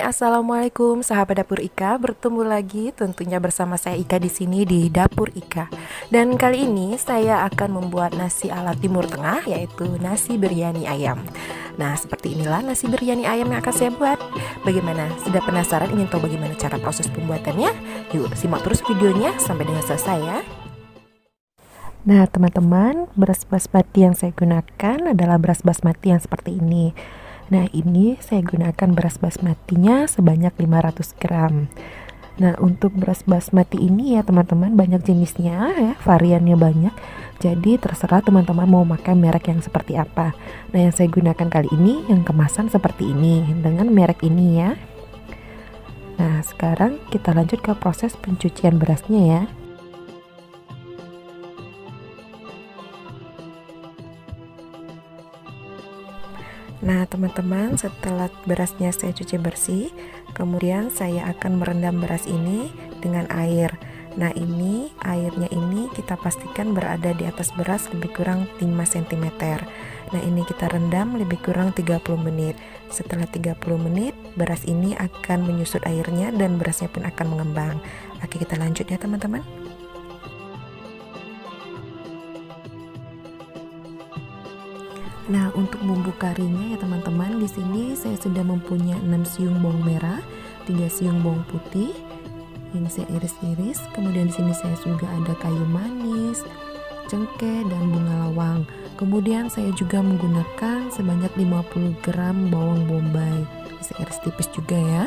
Assalamualaikum sahabat Dapur Ika, bertemu lagi tentunya bersama saya Ika di sini di Dapur Ika. Dan kali ini saya akan membuat nasi ala Timur Tengah, yaitu nasi biryani ayam. Nah, seperti inilah nasi biryani ayam yang akan saya buat. Bagaimana? Sudah penasaran ingin tahu bagaimana cara proses pembuatannya? Yuk, simak terus videonya sampai dengan selesai ya. Nah, teman-teman, beras basmati yang saya gunakan adalah beras basmati yang seperti ini. Nah, ini saya gunakan beras basmatinya sebanyak 500 gram. Nah, untuk beras basmati ini ya teman-teman banyak jenisnya ya, variannya banyak. Jadi terserah teman-teman mau pakai merek yang seperti apa. Nah, yang saya gunakan kali ini yang kemasan seperti ini dengan merek ini ya. Nah, sekarang kita lanjut ke proses pencucian berasnya ya. Nah, teman-teman, setelah berasnya saya cuci bersih, kemudian saya akan merendam beras ini dengan air. Nah, ini airnya ini kita pastikan berada di atas beras lebih kurang 5 cm. Nah, ini kita rendam lebih kurang 30 menit. Setelah 30 menit, beras ini akan menyusut airnya dan berasnya pun akan mengembang. Oke, kita lanjut ya, teman-teman. Nah, untuk bumbu karinya ya teman-teman, di sini saya sudah mempunyai 6 siung bawang merah, 3 siung bawang putih. Ini saya iris-iris. Kemudian di sini saya juga ada kayu manis, cengkeh dan bunga lawang. Kemudian saya juga menggunakan sebanyak 50 gram bawang bombay. Saya iris tipis juga ya.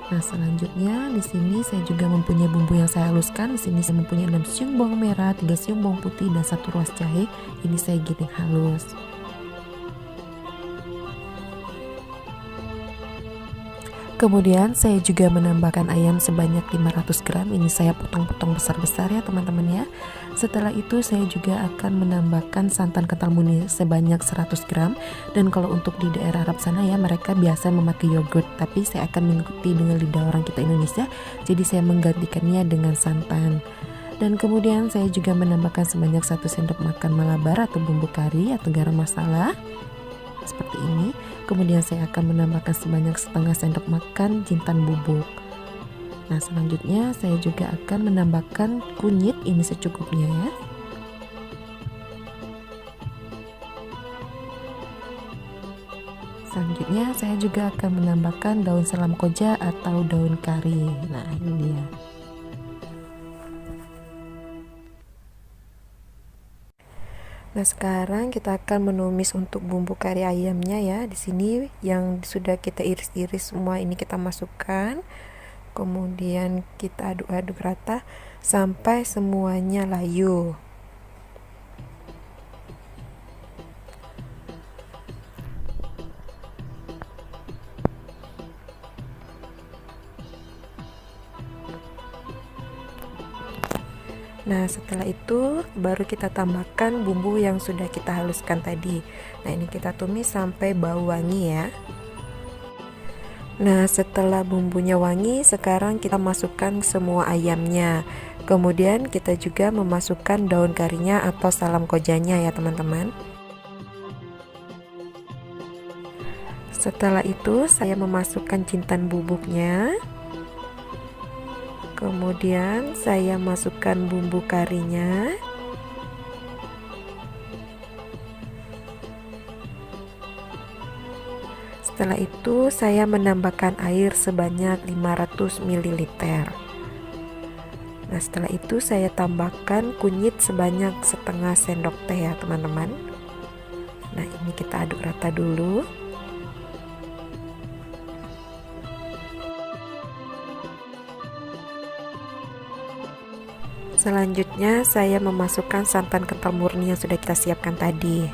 Nah, selanjutnya di sini saya juga mempunyai bumbu yang saya haluskan. Di sini saya mempunyai 6 siung bawang merah, 3 siung bawang putih dan 1 ruas jahe. Ini saya giling halus. Kemudian saya juga menambahkan ayam sebanyak 500 gram. Ini saya potong-potong besar-besar ya teman-teman ya. Setelah itu saya juga akan menambahkan santan kental murni sebanyak 100 gram. Dan kalau untuk di daerah Arab sana ya, mereka biasa memakai yogurt, tapi saya akan mengikuti dengan lidah orang kita Indonesia, jadi saya menggantikannya dengan santan. Dan kemudian saya juga menambahkan sebanyak 1 sendok makan malabar atau bumbu kari atau garam masala seperti ini. Kemudian saya akan menambahkan sebanyak setengah sendok makan jintan bubuk. Nah, selanjutnya saya juga akan menambahkan kunyit, ini secukupnya ya. Selanjutnya saya juga akan menambahkan daun salam koja atau daun kari. Nah, ini dia. Nah, sekarang kita akan menumis untuk bumbu kari ayamnya ya. Di sini yang sudah kita iris-iris semua ini kita masukkan. Kemudian kita aduk-aduk rata sampai semuanya layu. Nah, setelah itu baru kita tambahkan bumbu yang sudah kita haluskan tadi. Nah, ini kita tumis sampai bau wangi ya. Nah, setelah bumbunya wangi, sekarang kita masukkan semua ayamnya. Kemudian kita juga memasukkan daun karinya atau salam kojanya ya teman-teman. Setelah itu saya memasukkan jintan bubuknya. Kemudian saya masukkan bumbu karinya. Setelah itu saya menambahkan air sebanyak 500 ml. Nah, setelah itu saya tambahkan kunyit sebanyak setengah sendok teh ya teman-teman. Nah, ini kita aduk rata dulu. Selanjutnya saya memasukkan santan kental murni yang sudah kita siapkan tadi.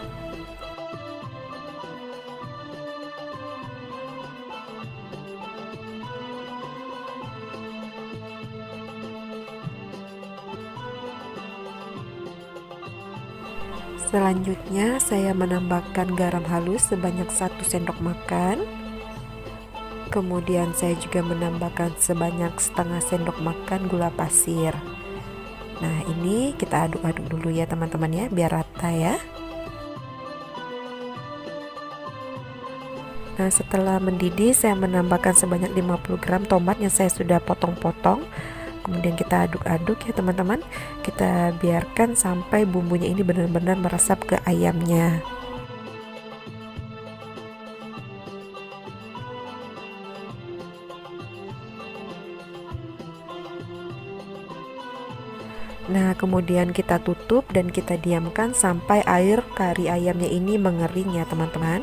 Selanjutnya saya menambahkan garam halus sebanyak 1 sendok makan. Kemudian saya juga menambahkan sebanyak setengah sendok makan gula pasir. Nah, ini kita aduk-aduk dulu ya teman-teman ya, biar rata ya. Nah, setelah mendidih saya menambahkan sebanyak 50 gram tomat yang saya sudah potong-potong. Kemudian kita aduk-aduk ya teman-teman. Kita biarkan sampai bumbunya ini benar-benar meresap ke ayamnya. Nah, kemudian kita tutup dan kita diamkan sampai air kari ayamnya ini mengering ya teman-teman.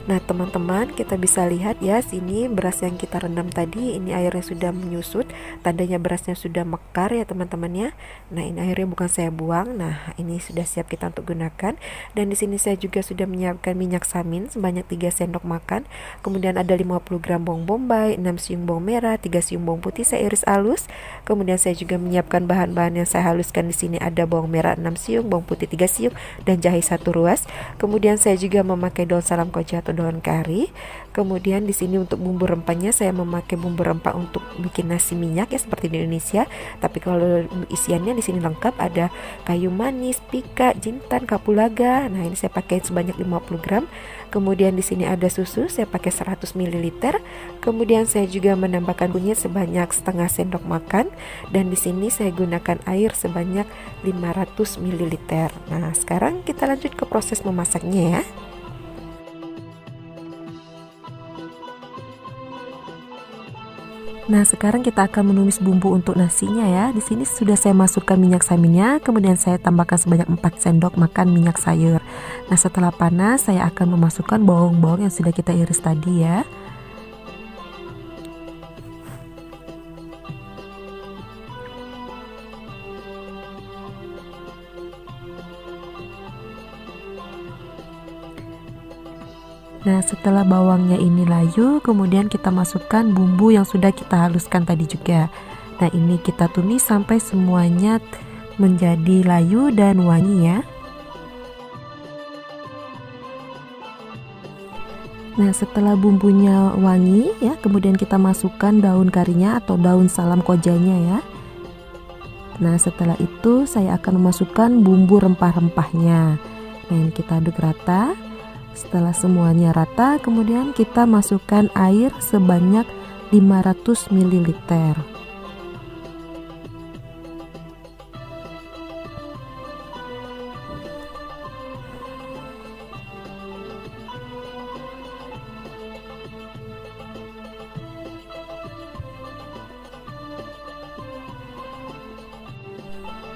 Nah, teman-teman, kita bisa lihat ya, sini beras yang kita rendam tadi, ini airnya sudah menyusut, tandanya berasnya sudah mekar ya teman-teman ya. Nah, ini airnya bukan saya buang. Nah, ini sudah siap kita untuk gunakan. Dan di sini saya juga sudah menyiapkan minyak samin sebanyak 3 sendok makan. Kemudian ada 50 gram bawang bombay, 6 siung bawang merah, 3 siung bawang putih saya iris halus. Kemudian saya juga menyiapkan bahan-bahan yang saya haluskan di sini, ada bawang merah 6 siung, bawang putih 3 siung, dan jahe 1 ruas. Kemudian saya juga memakai daun salam koja atau daun kari. Kemudian di sini untuk bumbu rempahnya saya memakai bumbu rempah untuk bikin nasi minyak ya seperti di Indonesia. Tapi kalau isiannya di sini lengkap, ada kayu manis, pika, jintan, kapulaga. Nah, ini saya pakai sebanyak 50 gram. Kemudian di sini ada susu, saya pakai 100 ml. Kemudian saya juga menambahkan kunyit sebanyak setengah sendok makan, dan di sini saya gunakan air sebanyak 500 ml. Nah, sekarang kita lanjut ke proses memasaknya ya. Nah, sekarang kita akan menumis bumbu untuk nasinya ya. Di sini sudah saya masukkan minyak saminnya, kemudian saya tambahkan sebanyak 4 sendok makan minyak sayur. Nah, setelah panas saya akan memasukkan bawang-bawang yang sudah kita iris tadi ya. Nah, setelah bawangnya ini layu, kemudian kita masukkan bumbu yang sudah kita haluskan tadi juga. Nah, ini kita tumis sampai semuanya menjadi layu dan wangi ya. Nah, setelah bumbunya wangi ya, kemudian kita masukkan daun karinya atau daun salam kojanya ya. Nah, setelah itu saya akan memasukkan bumbu rempah-rempahnya. Nah, ini kita aduk rata. Setelah semuanya rata, kemudian kita masukkan air sebanyak 500 ml.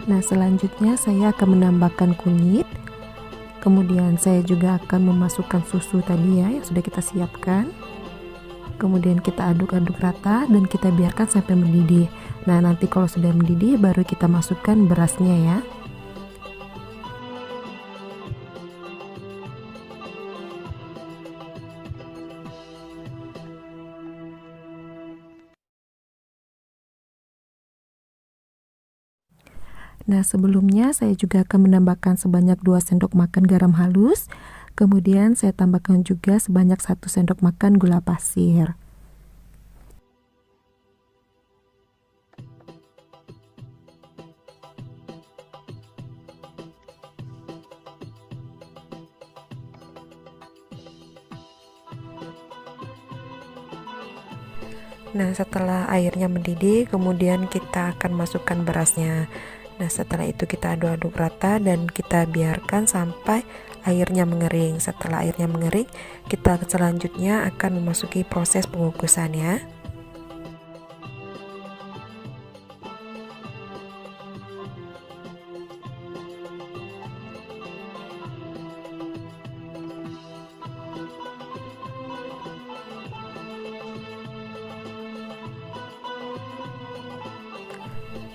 Nah, selanjutnya saya akan menambahkan kunyit. Kemudian saya juga akan memasukkan susu tadi ya yang sudah kita siapkan. Kemudian kita aduk-aduk rata dan kita biarkan sampai mendidih. Nah, nanti kalau sudah mendidih baru kita masukkan berasnya ya. Nah, sebelumnya saya juga akan menambahkan sebanyak 2 sendok makan garam halus. Kemudian saya tambahkan juga sebanyak 1 sendok makan gula pasir. Nah, setelah airnya mendidih, kemudian kita akan masukkan berasnya. Nah, setelah itu kita aduk-aduk rata dan kita biarkan sampai airnya mengering. Setelah airnya mengering, kita selanjutnya akan memasuki proses pengukusan ya.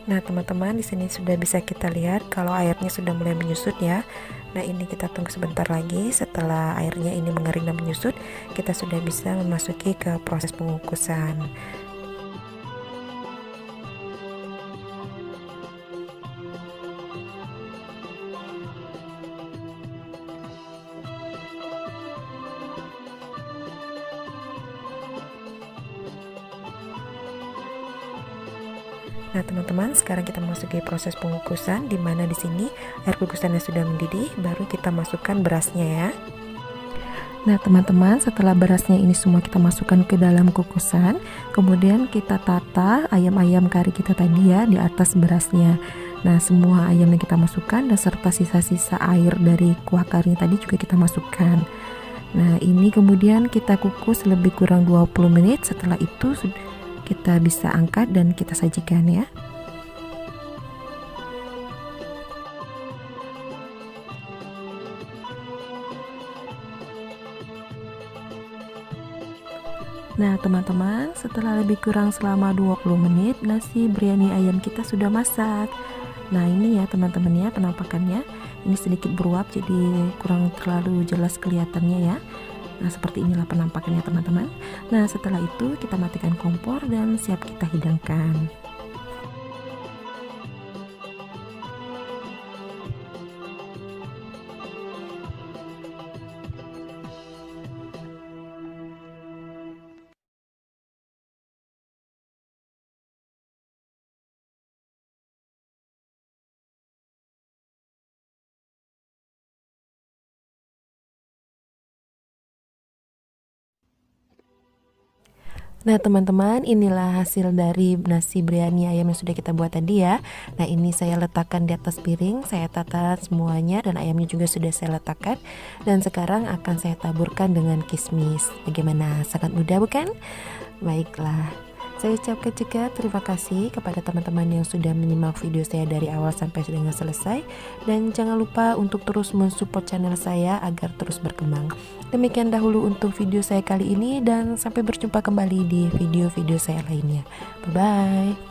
Nah, teman-teman, di sini sudah bisa kita lihat kalau airnya sudah mulai menyusut ya. Nah, ini kita tunggu sebentar lagi. Setelah airnya ini mengering dan menyusut, kita sudah bisa memasuki ke proses pengukusan. Nah, teman-teman, sekarang kita memasuki proses pengukusan, di mana di sini air kukusannya sudah mendidih, baru kita masukkan berasnya ya. Nah teman-teman, setelah berasnya ini semua kita masukkan ke dalam kukusan, kemudian kita tata ayam-ayam kari kita tadi ya di atas berasnya. Nah semua ayam yang kita masukkan dan serta sisa-sisa air dari kuah karinya tadi juga kita masukkan. Nah ini kemudian kita kukus lebih kurang 20 menit. Setelah itu kita bisa angkat dan kita sajikan ya. Nah teman-teman, setelah lebih kurang selama 20 menit nasi biryani ayam kita sudah masak. Nah ini ya teman-teman ya penampakannya. Ini sedikit beruap jadi kurang terlalu jelas kelihatannya ya. Nah seperti inilah penampakannya teman-teman. Nah setelah itu kita matikan kompor dan siap kita hidangkan. Nah teman-teman, inilah hasil dari nasi biryani ayam yang sudah kita buat tadi ya. Nah ini saya letakkan di atas piring, saya tata semuanya dan ayamnya juga sudah saya letakkan. Dan sekarang akan saya taburkan dengan kismis. Bagaimana? Sangat mudah bukan? Baiklah, saya ucapkan juga terima kasih kepada teman-teman yang sudah menyimak video saya dari awal sampai dengan selesai. Dan jangan lupa untuk terus mensupport channel saya agar terus berkembang. Demikian dahulu untuk video saya kali ini dan sampai berjumpa kembali di video-video saya lainnya. Bye-bye.